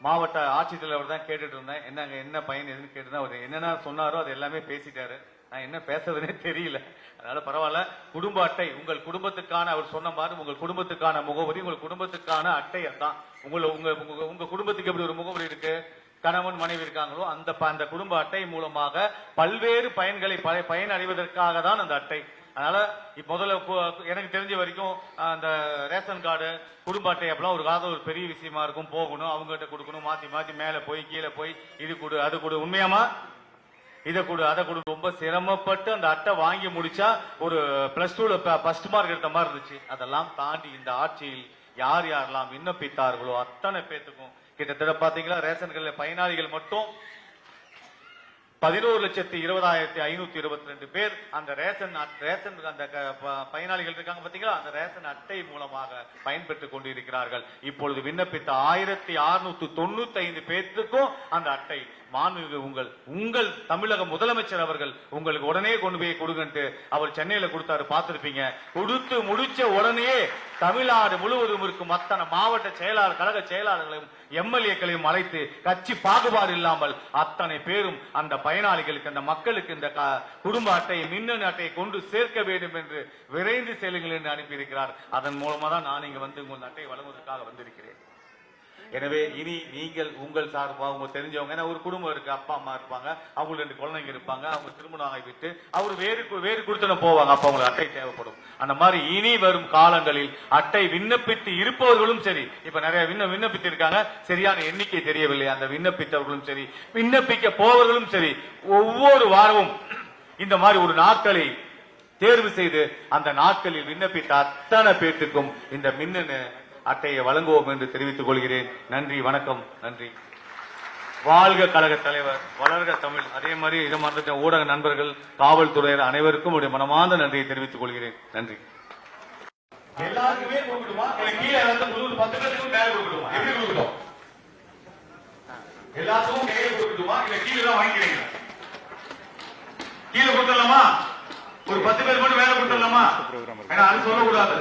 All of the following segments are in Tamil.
மாவட்ட ஆட்சித்தலைவர் தான் கேட்டுட்டு இருந்தேன். என்னங்க என்ன பயன் எதுன்னு கேட்டுதான் அவர் என்னென்ன சொன்னாரோ அது எல்லாமே பேசிட்டாரு. நான் என்ன பேசுறதுனே தெரியல. அதனால பரவாயில்ல. குடும்ப அட்டை உங்கள் குடும்பத்துக்கான அவர் சொன்ன மாதிரி உங்கள் குடும்பத்துக்கான முகவரி உங்கள் குடும்பத்துக்கான அட்டை தான். உங்க குடும்பத்துக்கு எப்படி ஒரு முகவரி இருக்கு, கணவன் மனைவி இருக்காங்களோ அந்த குடும்ப அட்டை மூலமாக பல்வேறு பயன்களை பயனடைவதற்காக தான் அந்த அட்டை. அதனால முதல்ல எனக்கு தெரிஞ்ச வரைக்கும் அந்த ரேஷன் கார்டு குடும்ப அட்டை அப்பெல்லாம் ஒரு காலம் ஒரு பெரிய விஷயமா இருக்கும். போகணும், அவங்ககிட்ட கொடுக்கணும், மாத்தி மாத்தி மேல போய் கீழே போய் இது கொடு அது கொடு, உண்மையாமா இதை கொடு அதை கொடு, ரொம்ப சிரமப்பட்டு அந்த அட்டை வாங்கி முடிச்சா ஒரு +2ல ஃபர்ஸ்ட் மார்க் எடுத்த மாதிரி இருந்துச்சு. அதெல்லாம் தாண்டி இந்த ஆட்சியில் யார் யாரெல்லாம் விண்ணப்பித்தார்களோ அத்தனை பேத்துக்கும் கிட்டத்தட்ட பாத்தீங்களா ரேஷன் கார்டு பயனாளிகள் மட்டும் 11,20,522 பேர் அந்த ரேஷன் அந்த பயனாளிகள் இருக்காங்க பாத்தீங்களா, அந்த ரேஷன் அட்டை மூலமாக பயன்பெற்றுக் கொண்டிருக்கிறார்கள். இப்பொழுது விண்ணப்பித்த 1,695 பேருக்கும் அந்த அட்டை மாண்புமிகு உங்கள் தமிழக முதலமைச்சர் அவர்கள் உங்களுக்கு உடனே கொண்டு போய் கொடுங்கன்ட்டு அவர் சென்னையில கொடுத்தாரு, பார்த்திருப்பீங்க. கொடுத்து முடிச்ச உடனே தமிழ்நாடு முழுவதும் இருக்கும் அத்தனை மாவட்ட செயலாளர் கழக செயலாளர்களையும் எம்எல்ஏக்களையும் அழைத்து கட்சி பாகுபாடு இல்லாமல் அத்தனை பேரும் அந்த பயனாளிகளுக்கு அந்த மக்களுக்கு இந்த குடும்ப அட்டையை மின்னணு அட்டையை கொண்டு சேர்க்க வேண்டும் என்று விரைந்து செல்லுங்கள் என்று அனுப்பியிருக்கிறார். அதன் மூலமா தான் நான் இங்க வந்து உங்கள் அட்டையை வழங்குவதற்காக வந்திருக்கிறேன். எனவே இனி நீங்கள் உங்கள் சார்பா அவங்க தெரிஞ்சவங்க, ஏன்னா ஒரு குடும்பம் இருக்கு, அப்பா அம்மா இருப்பாங்க, அவங்களுக்கு 2 குழந்தைங்க இருப்பாங்க, அவங்க திருமணம் ஆகிவிட்டு அவர் வேறு கொடுத்துன போவாங்க, அப்ப அவங்களுக்கு அட்டை தேவைப்படும். அந்த மாதிரி இனி வரும் காலங்களில் அட்டை விண்ணப்பித்து இருப்பவர்களும் சரி, இப்ப நிறைய விண்ணப்பித்து இருக்காங்க, சரியான எண்ணிக்கை தெரியவில்லை, அந்த விண்ணப்பித்தவர்களும் சரி விண்ணப்பிக்க போவர்களும் சரி ஒவ்வொரு வாரமும் இந்த மாதிரி ஒரு நாட்களை தேர்வு செய்து அந்த நாட்களில் விண்ணப்பித்த அத்தனை பேருக்கும் இந்த மின்னணு அட்டையை வழங்குவோம் என்று தெரிவித்துக் கொள்கிறேன். நன்றி, வணக்கம். நன்றி. வாழ்க கழக தலைவர், வளர்க தமிழ். அதே மாதிரி இதை மாதிரி ஊடக நண்பர்கள், காவல்துறையினர் அனைவருக்கும் உடைய மனமார்ந்த நன்றியை தெரிவித்துக் கொள்கிறேன். நன்றி. எல்லாருக்குமே கொடுக்கணுமா, கீழே 10 பேருக்கும் மேல கொடுக்கணுமா, எப்படி கொடுக்கணும்? எல்லாத்துக்கும் கையில கொடுக்கணுமா, இல்ல கீழே தான் வாங்கிக்கிறீங்க? கீழே கொடுத்துடலாமா? ஒரு 10 பேர் மட்டும் மேல கொடுத்துடலாமா? ஏன்னா அது சொல்லக்கூடாது.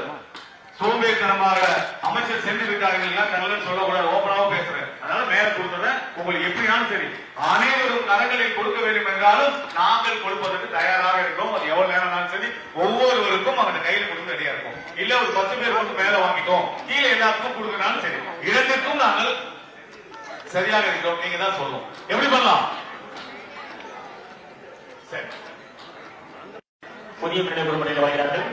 சோம்பேறித்தனமாக அமைச்சர் சென்று விட்டார்கள் சொல்லக்கூடாது, ஓபனாவும் பேசுறேன். அதனால மேல கொடுத்துறேன். உங்களுக்கு எப்படினாலும் சரி, அனைவரும் கரங்களில் கொடுக்க வேண்டும் என்றாலும் நாங்கள் கொடுப்பதற்கு தயாராக இருக்கிறோம். அது எவ்வளவு நேரம் சரி, ஒவ்வொருவருக்கும் அவங்க கையில் கொடுக்க ரெடியா இருக்கும். இல்ல ஒரு 10 பேர் மட்டும் மேல வாங்கிட்டோம், கீழே எல்லாத்துக்கும் கொடுக்கனாலும் சரி, இரண்டுக்கும் நாங்கள் சரியாக இருக்கிறோம். நீங்க தான் சொல்லணும் எப்படி பண்ணலாம். சரி, புதிய முறையில் வருகிறார்கள்.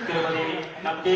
திருமதி நம்பி